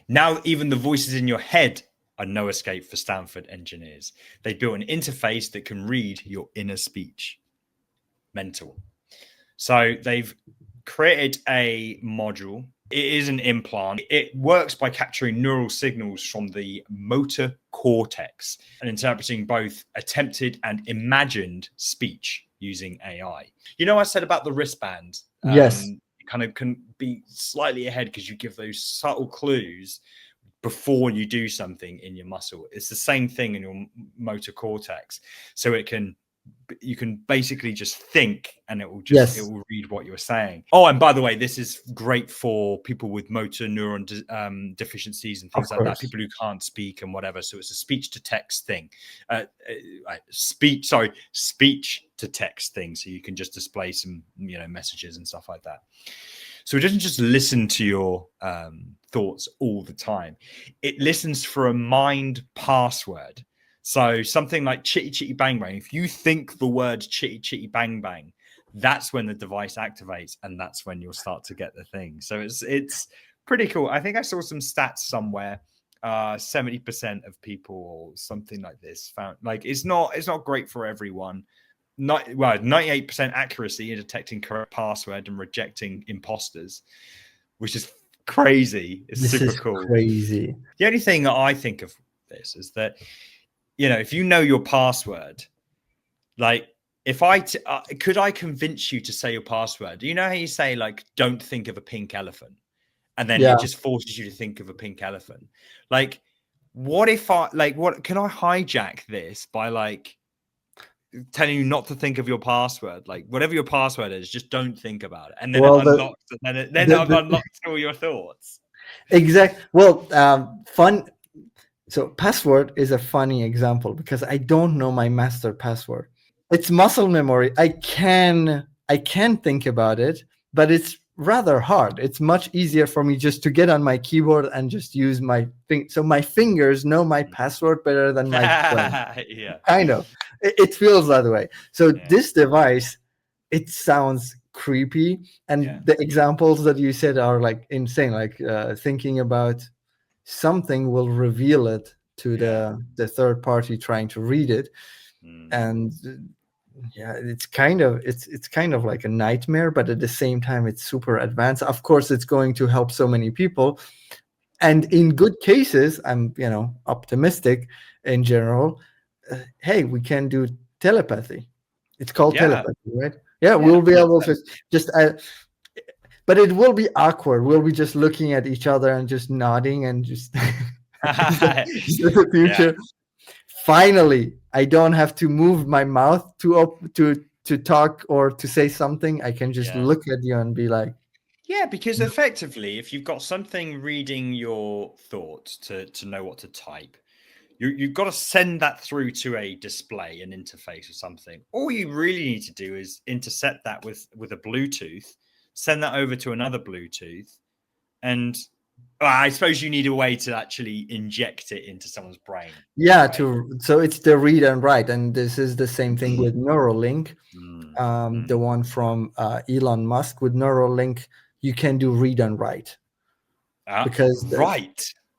Now, even the voices in your head are no escape for Stanford engineers. They built an interface that can read your inner speech. Mental. So they've created a module. It is an implant. It works by capturing neural signals from the motor cortex and interpreting both attempted and imagined speech using AI. You know, I said about the wristband. Yes. It kind of can be slightly ahead because you give those subtle clues before you do something in your muscle. It's the same thing in your motor cortex. So you can basically just think and it will read what you're saying. Oh, and by the way, this is great for people with motor neuron deficiencies and things like that, people who can't speak and whatever. So it's a speech to text thing, speech to text thing. So you can just display some, messages and stuff like that. So it doesn't just listen to your thoughts all the time. It listens for a mind password. So something like chitty chitty bang bang, if you think the word chitty chitty bang bang, that's when the device activates and that's when you'll start to get the thing. So it's pretty cool. I think I saw some stats somewhere. 70% of people or something like this found, like, it's not great for everyone. 98% accuracy in detecting correct password and rejecting imposters, which is crazy. It's super cool. Crazy. The only thing that I think of this is that, if you know your password, like if could I convince you to say your password? Do you know how you say, like, don't think of a pink elephant? And then it just forces you to think of a pink elephant. Like, what if can I hijack this by like telling you not to think of your password? Like, whatever your password is, just don't think about it. And then it unlocks it. Then I've unlocked all your thoughts. Exactly. Well, fun. So password is a funny example because I don't know my master password. It's muscle memory. I can think about it, but it's rather hard. It's much easier for me just to get on my keyboard and just use my so my fingers know my password better than my brain. Yeah. Kind of. It feels that way. So this device, it sounds creepy, and the examples that you said are like insane. Like thinking about something will reveal it to the third party trying to read it, and it's kind of like a nightmare, but at the same time it's super advanced. Of course, it's going to help so many people, and in good cases, I'm optimistic in general. Hey, we can do telepathy. It's called telepathy, right? We'll be able to just but it will be awkward. We'll be just looking at each other and just nodding and just the future. Finally, I don't have to move my mouth to talk or to say something. I can just look at you and be like, because effectively, if you've got something reading your thoughts to know what to type, you've got to send that through to a display, an interface or something. All you really need to do is intercept that with a Bluetooth, send that over to another Bluetooth, and I suppose you need a way to actually inject it into someone's brain. Yeah, right? So it's the read and write, and this is the same thing with Neuralink, the one from Elon Musk. With Neuralink, you can do read and write. Because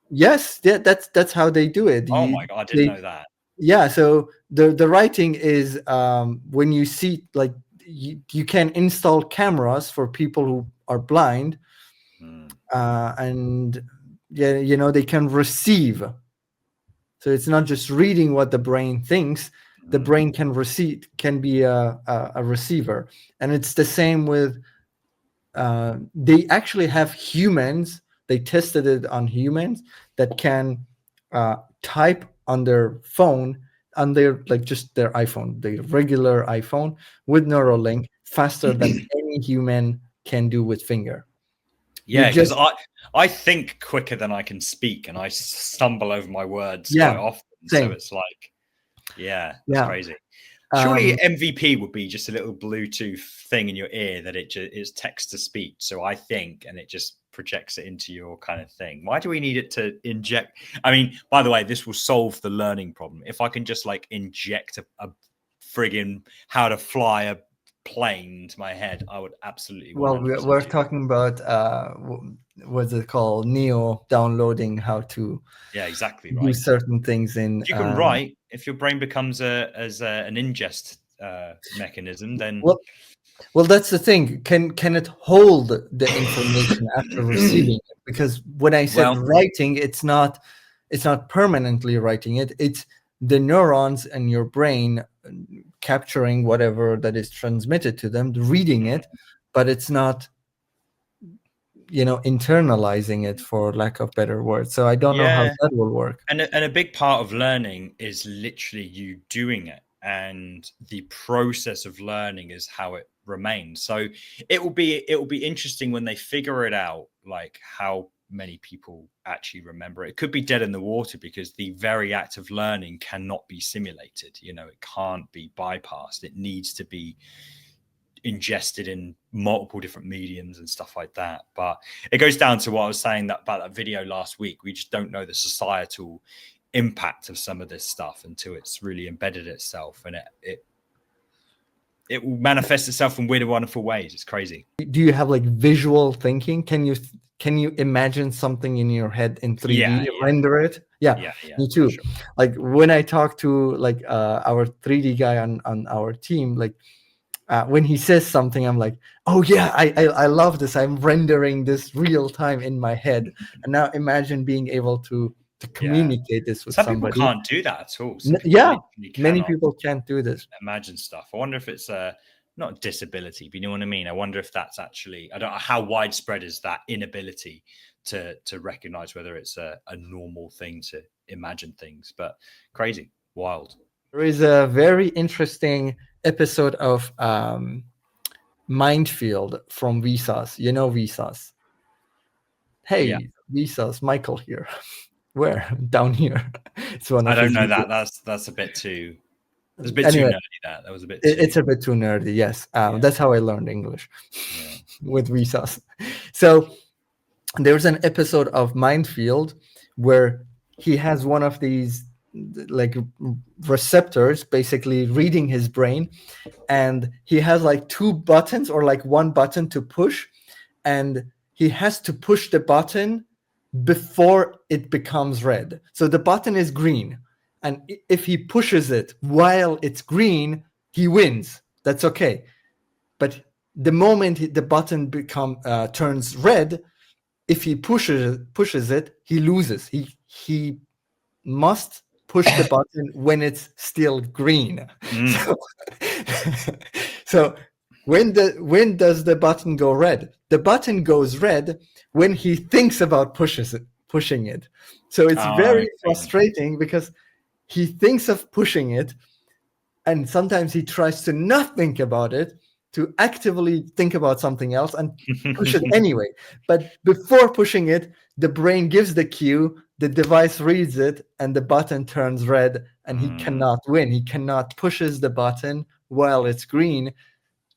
yes, that's how they do it. Oh my God, I didn't know that. Yeah, so the writing is when you see, like, you can install cameras for people who are blind, and they can receive. So it's not just reading what the brain thinks. The brain can be a receiver, and it's the same with. They actually have humans. They tested it on humans that can type on their phone, on their just their iPhone, the regular iPhone, with Neuralink faster than any human can do with finger. Yeah, because I think quicker than I can speak, and I stumble over my words quite often. Same. So it's like, it's crazy. Surely MVP would be just a little Bluetooth thing in your ear that it's text to speech. So I think, and it just projects it into your kind of thing. Why do we need it to inject? I mean, by the way, this will solve the learning problem. If I can just like inject a friggin' how to fly a plane to my head, I would absolutely 100% Well, we're do. talking about what's it called? Neo downloading how to Yeah, exactly do right. certain things in. If you can write, if your brain becomes an ingest mechanism, then Well, that's the thing. Can it hold the information after receiving it? Because when I said well, writing, it's not permanently writing it. It's the neurons in your brain capturing whatever that is transmitted to them, reading it, but it's not, internalizing it, for lack of better words. So I don't know how yeah. that will work. And a big part of learning is literally you doing it, and the process of learning is how it remains. So it will be interesting when they figure it out, like how many people actually remember it. It could be dead in the water because the very act of learning cannot be simulated. It can't be bypassed. It needs to be ingested in multiple different mediums and stuff like that. But it goes down to what I was saying about that video last week. We just don't know the societal impact of some of this stuff until it's really embedded itself, and it will manifest itself in weird and wonderful ways. It's crazy. Do you have like visual thinking? Can you imagine something in your head in 3D, render it? Yeah, me too. Sure. Like when I talk to like our 3D guy on our team, like when he says something, I'm like, oh yeah, I love this. I'm rendering this real time in my head. And now imagine being able to communicate this with somebody. People can't do that at all. Many people can't do this. Imagine stuff. I wonder if it's not a disability, but you know what I mean? I wonder if that's actually, I don't know how widespread is that inability to recognize whether it's a normal thing to imagine things, but crazy, wild. There is a very interesting episode of Mindfield from Vsauce. You know Vsauce. Hey, Vsauce, Michael here. Where? Down here. It's one of I don't know videos. that. That's a bit too. It's a bit too nerdy. That was a bit. It's a bit too nerdy. Yes, that's how I learned English with Vsauce. So there's an episode of Mindfield where he has one of these like receptors basically reading his brain, and he has like two buttons or like one button to push, and he has to push the button before it becomes red. So the button is green, and if he pushes it while it's green, he wins. That's okay. But the moment the button turns red, if he pushes it, he loses. He must push the button when it's still green. So when does the button go red? The button goes red when he thinks about pushing it. So it's very frustrating because he thinks of pushing it, and sometimes he tries to not think about it, to actively think about something else and push it anyway. But before pushing it, the brain gives the cue, the device reads it, and the button turns red, and he cannot win. He cannot pushes the button while it's green,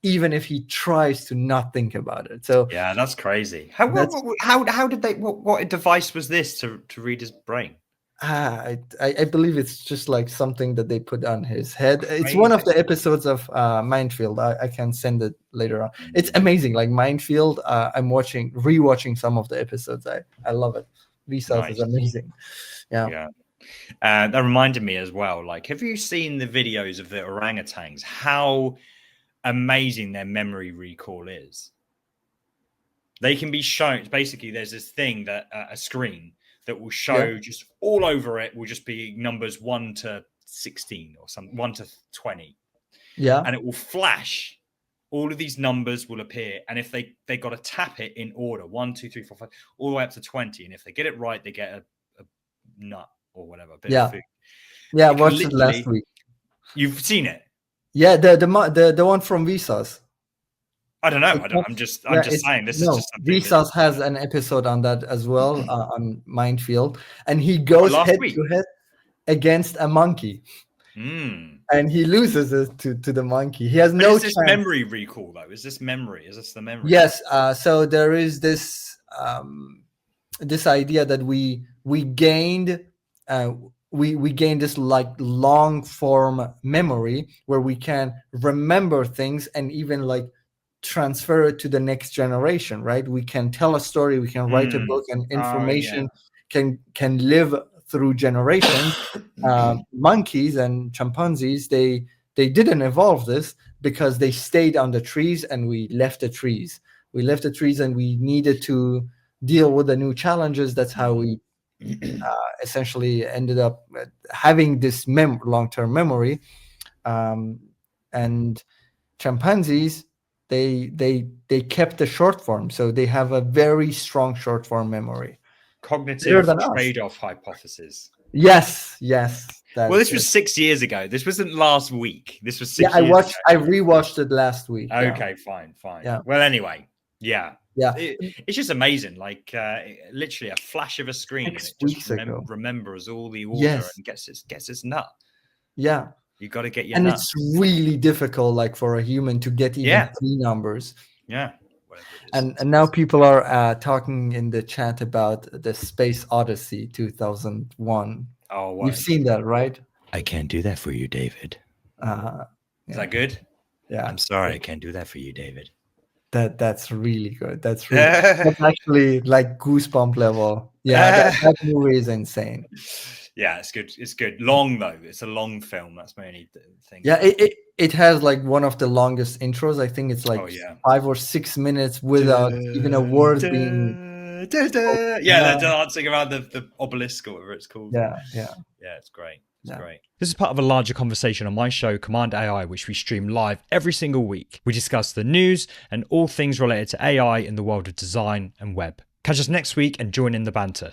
even if he tries to not think about it. So yeah, that's crazy. How did they? What device was this to read his brain? I believe it's just like something that they put on his head. It's one of the episodes of Mindfield. I can send it later on. It's amazing. Like Mindfield, I'm rewatching some of the episodes. I love it. Vsauce is amazing. Yeah. That reminded me as well. Like, have you seen the videos of the orangutans? How amazing their memory recall is. They can be shown. Basically, there's this thing that a screen that will show just all over it will just be numbers 1 to 16 or something, 1 to 20. Yeah. And it will flash. All of these numbers will appear. And if they got to tap it in order, 1, 2, 3, 4, 5, all the way up to 20. And if they get it right, they get a nut or whatever, a bit of food. Yeah, I watched it last week. You've seen it? Yeah, the one from Vsauce. I don't know. I'm just saying this is just something. Vsauce has an episode on that as well, on Mindfield, and he goes head to head against a monkey, and he loses it to the monkey. He has no chance. Is this memory recall though? Is this memory? Is this the memory? Yes. So there is this this idea that we gained we gain this like long form memory where we can remember things and even like transfer it to the next generation, right? We can tell a story, we can write a book, and Oh, yeah. information can live through generations. Monkeys and chimpanzees, they didn't evolve this because they stayed on the trees, and we left the trees. We left the trees and we needed to deal with the new challenges. That's how we essentially ended up having this long-term memory. And chimpanzees, they kept the short form, so they have a very strong short form memory. Better Cognitive than us. trade-off hypothesis. Yes. Well, this was 6 years ago. This wasn't last week. This was 6 years ago. I rewatched it last week. Okay, fine. Yeah. Well, anyway, yeah. Yeah. It's just amazing. Like literally a flash of a screen. 6 and it just weeks ago. remembers all the order Yes. and gets its nut. Yeah. You got to get your and nut. It's really difficult, like for a human to get even 3 numbers. Yeah. And now people are talking in the chat about the Space Odyssey 2001. Oh, wow. You've seen that, right? I can't do that for you, David. Is that good? Yeah. I'm sorry, I can't do that for you, David. That's really good. That's actually like goosebump level. Yeah, that movie is insane. Yeah, it's good. It's good. Long though. It's a long film. That's my only thing. Yeah, it has like one of the longest intros. I think it's like 5 or 6 minutes without even a word being. Yeah, they're dancing around the obelisk or whatever it's called. Yeah, it's great. It's great. This is part of a larger conversation on my show, Cmd+AI, which we stream live every single week. We discuss the news and all things related to AI in the world of design and web. Catch us next week and join in the banter.